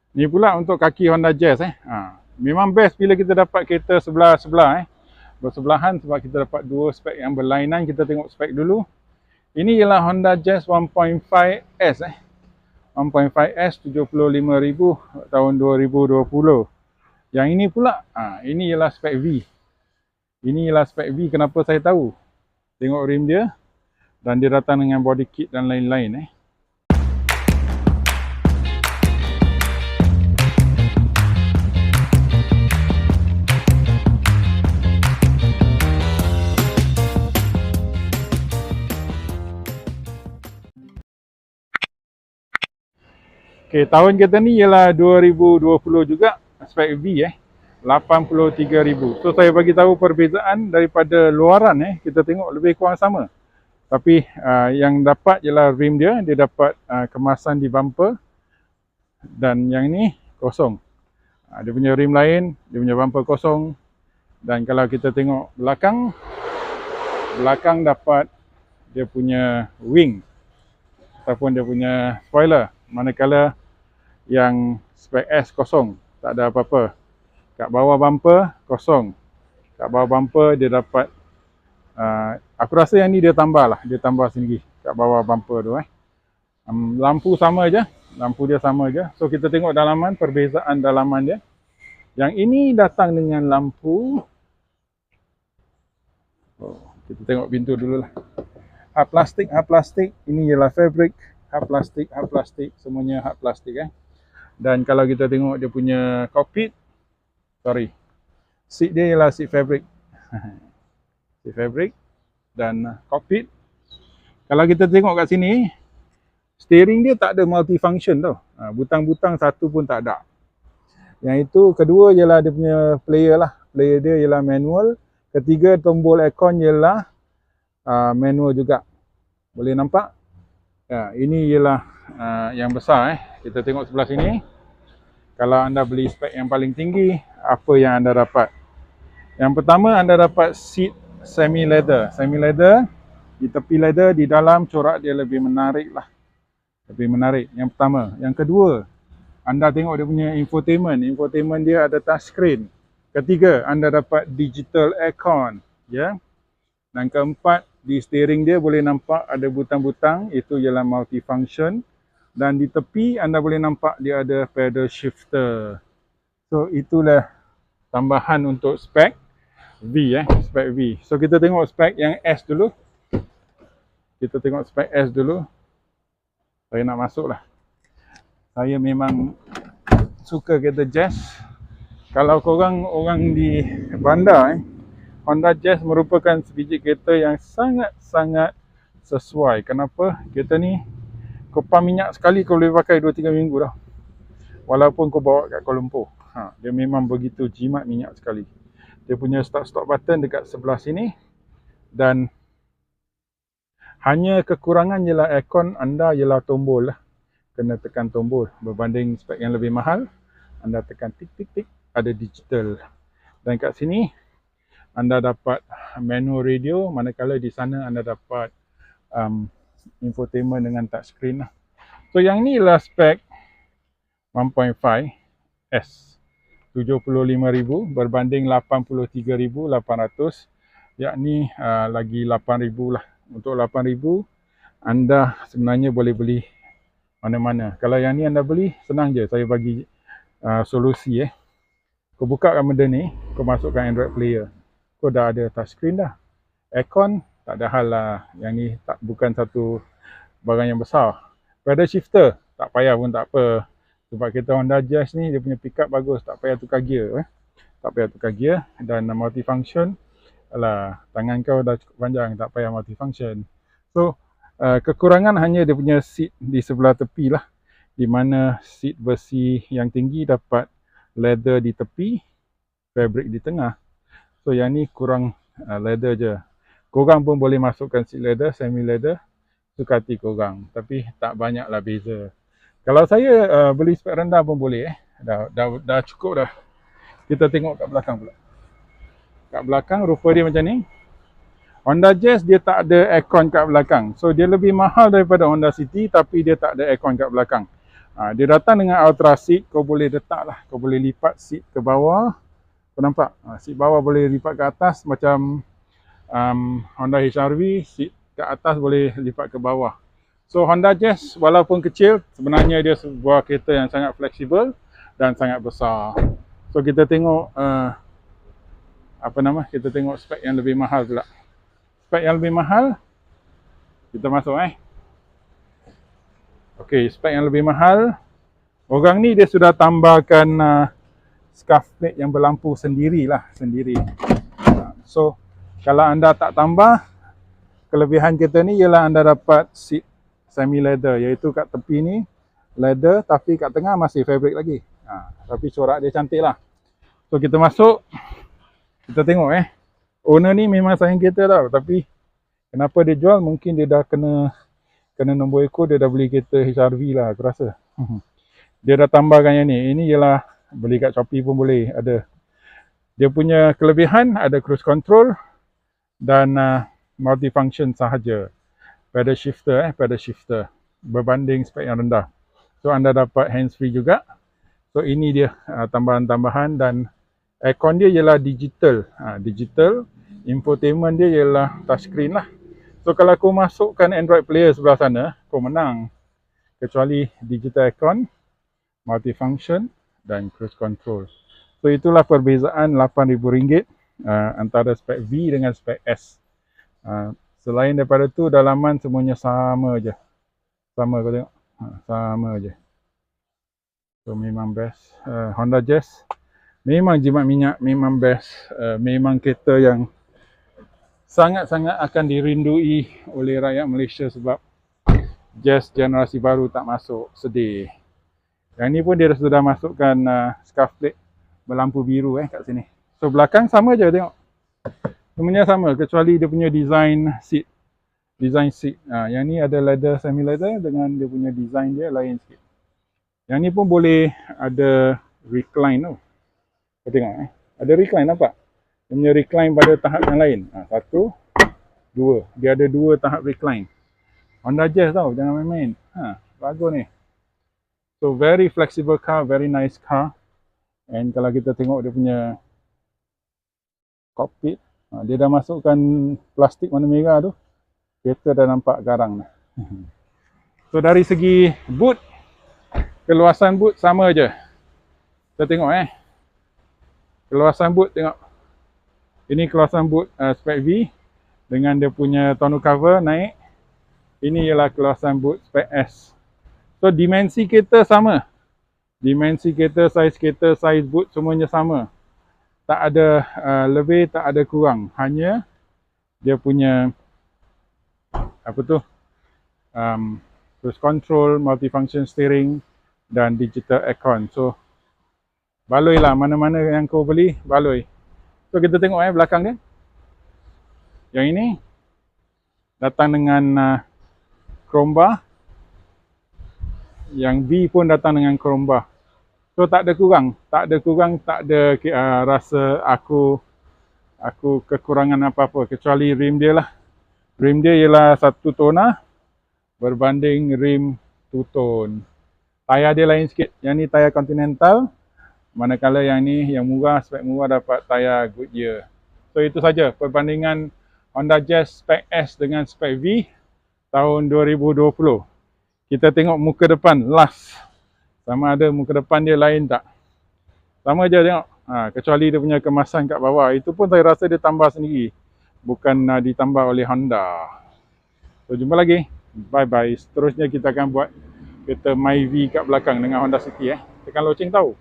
Ni pula untuk kaki Honda Jazz Memang best bila kita dapat kereta sebelah-sebelah bersebelahan, sebab kita dapat dua spek yang berlainan. Kita tengok spek dulu. Ini ialah Honda Jazz 1.5S 1.5S 75,000 tahun 2020. Yang ini pula, ini ialah spek V. Ini ialah spek V. Kenapa saya tahu? Tengok rim dia, dan dia datang dengan body kit dan lain-lain Okey, tahun kita ni ialah 2020 juga, spek V 83,000. So saya bagi tahu perbezaan daripada luaran kita tengok lebih kurang sama. Tapi yang dapat ialah rim dia dapat kemasan di bumper, dan yang ni kosong. Dia punya rim lain, dia punya bumper kosong. Dan kalau kita tengok belakang dapat dia punya wing ataupun dia punya spoiler, manakala yang spek S kosong, tak ada apa-apa. Kat bawah bumper kosong. Kat bawah bumper dia dapat aku rasa yang ni dia tambah sendiri kat bawah bumper tu lampu sama je, lampu dia sama je. So kita tengok dalaman, perbezaan dalaman dia. Yang ini datang dengan lampu. Kita tengok pintu dululah. Hard plastik. Ini ialah fabric. Hard plastik, semuanya hard plastik Dan kalau kita tengok dia punya cockpit, seat dia ialah seat fabric. Seat fabric dan cockpit. Kalau kita tengok kat sini, steering dia tak ada multifunction tau. Butang-butang satu pun tak ada. Yang itu, kedua ialah dia punya player lah. Player dia ialah manual. Ketiga, tombol aircon ialah manual juga. Boleh nampak? Ini ialah yang besar Kita tengok sebelah sini. Kalau anda beli spek yang paling tinggi, apa yang anda dapat? Yang pertama, anda dapat seat semi leather. Semi leather, di tepi leather, di dalam corak dia lebih menarik lah. Lebih menarik. Yang pertama. Yang kedua, anda tengok dia punya infotainment. Infotainment dia ada touchscreen. Ketiga, anda dapat digital aircon. Dan keempat, di steering dia boleh nampak ada butang-butang, itu ialah multifunction. Dan di tepi anda boleh nampak dia ada pedal shifter. So itulah tambahan untuk spek V spek V. So kita tengok spek yang S dulu. Saya nak masuk lah. Saya memang suka kereta Jazz. Kalau korang orang di bandar Honda Jazz merupakan sebiji kereta yang sangat-sangat sesuai. Kenapa? Kereta ni kau pump minyak sekali kau boleh pakai 2-3 minggu dah. Walaupun kau bawa kat Kuala Lumpur. Dia memang begitu jimat minyak sekali. Dia punya start-stop button dekat sebelah sini. Dan hanya kekurangan ialah aircon anda ialah tombol lah. Kena tekan tombol. Berbanding spek yang lebih mahal, anda tekan tik-tik-tik, ada digital. Dan kat sini anda dapat manual radio, manakala di sana anda dapat infotainment dengan touchscreen lah. So yang ni ialah spek 1.5S 75,000 berbanding 83,800, yakni lagi 8,000 lah. Untuk 8,000 anda sebenarnya boleh beli mana-mana. Kalau yang ni anda beli, senang je. Saya bagi solusi Kau buka kat benda ni, kau masukkan Android player, kau dah ada touchscreen dah. Aircon tak ada hal lah. Yang ni bukan satu barang yang besar. Pedal shifter tak payah pun tak apa. Sebab kereta Honda Jazz ni dia punya pickup bagus, tak payah tukar gear Tak payah tukar gear. Dan multifunction, tangan kau dah cukup panjang, tak payah multifunction. So kekurangan hanya dia punya seat di sebelah tepi lah, di mana seat versi yang tinggi dapat leather di tepi, fabric di tengah. So yang ni kurang leather je. Korang pun boleh masukkan seat leather, semi leather, suka hati korang. Tapi tak banyak lah beza. Kalau saya beli spek rendah pun boleh dah cukup dah. Kita tengok kat belakang pula. Kat belakang rupa dia macam ni. Honda Jazz dia tak ada aircon kat belakang. So dia lebih mahal daripada Honda City, tapi dia tak ada aircon kat belakang. Dia datang dengan ultra seat, kau boleh letak lah, kau boleh lipat seat ke bawah. Kau nampak? Seat bawah boleh lipat ke atas macam Honda HR-V, seat ke atas boleh lipat ke bawah. So Honda Jazz walaupun kecil, sebenarnya dia sebuah kereta yang sangat fleksibel dan sangat besar. So kita tengok kita tengok spek yang lebih mahal pula. Spek yang lebih mahal, kita masuk Okey, spek yang lebih mahal. Orang ni dia sudah tambahkan scuff plate yang berlampu sendiri. So kalau anda tak tambah, kelebihan kita ni ialah anda dapat seat semi leather, iaitu kat tepi ni leather tapi kat tengah masih fabric lagi. Tapi corak dia cantik lah. So kita masuk, kita tengok owner ni memang sayang kereta tau, tapi kenapa dia jual? Mungkin dia dah kena nombor ekor, dia dah beli kereta HR-V lah aku rasa. Dia dah tambahkan yang ni. Ini ialah beli kat Shopee pun boleh ada. Dia punya kelebihan ada cruise control dan multifunction sahaja. Pedal shifter berbanding spek yang rendah. So anda dapat hands free juga. So ini dia tambahan-tambahan, dan aircon dia ialah digital. Digital, infotainment dia ialah touchscreen lah. So kalau kau masukkan Android player sebelah sana, kau menang. Kecuali digital aircon, multifunction dan cruise control. So itulah perbezaan RM8,000 antara spek V dengan spek S. Selain daripada tu, dalaman semuanya sama je. Sama kau tengok. Sama je. So memang best. Honda Jazz memang jimat minyak, memang best. Memang kereta yang sangat-sangat akan dirindui oleh rakyat Malaysia sebab Jazz generasi baru tak masuk. Sedih. Yang ni pun dia sudah masukkan scuff plate berlampu biru kat sini. So belakang sama je tengok. Semuanya sama kecuali dia punya design seat. Yang ni ada leather, semi leather, dengan dia punya design dia lain sikit. Yang ni pun boleh ada recline tu. Kau tengok ada recline, nampak? Dia punya recline pada tahap yang lain. 1, 2. Dia ada 2 tahap recline. Honda Jazz tau, jangan main-main. Bagus ni. So very flexible car, very nice car. And kalau kita tengok dia punya cockpit, dia dah masukkan plastik warna merah tu. Kereta dah nampak garang dah. So dari segi boot, keluasan boot sama je. Kita tengok keluasan boot, tengok. Ini keluasan boot spek V dengan dia punya tonneau cover naik. Ini ialah keluasan boot spek S. So dimensi kereta sama. Dimensi kereta, saiz boot semuanya sama. Tak ada lebih, tak ada kurang. Hanya dia punya cruise control, multifunction steering dan digital aircon. So baloi lah, mana-mana yang kau beli, baloi. So kita tengok belakang dia. Yang ini datang dengan chrome bar. Yang B pun datang dengan chrome bar. So tak ada kurang, tak ada rasa aku kekurangan apa-apa kecuali rim dia lah. Rim dia ialah 1 tona berbanding rim 2 tone. Tayar dia lain sikit. Yang ni tayar Continental. Manakala yang ni yang murah, spek murah dapat tayar Goodyear. So itu saja perbandingan Honda Jazz spek S dengan spek V tahun 2020. Kita tengok muka depan last. Sama ada muka depan dia lain tak. Sama je tengok. Kecuali dia punya kemasan kat bawah. Itu pun saya rasa dia tambah sendiri. Bukan ditambah oleh Honda. So jumpa lagi. Bye bye. Seterusnya kita akan buat kereta Myvi kat belakang dengan Honda City. Tekan loceng tahu.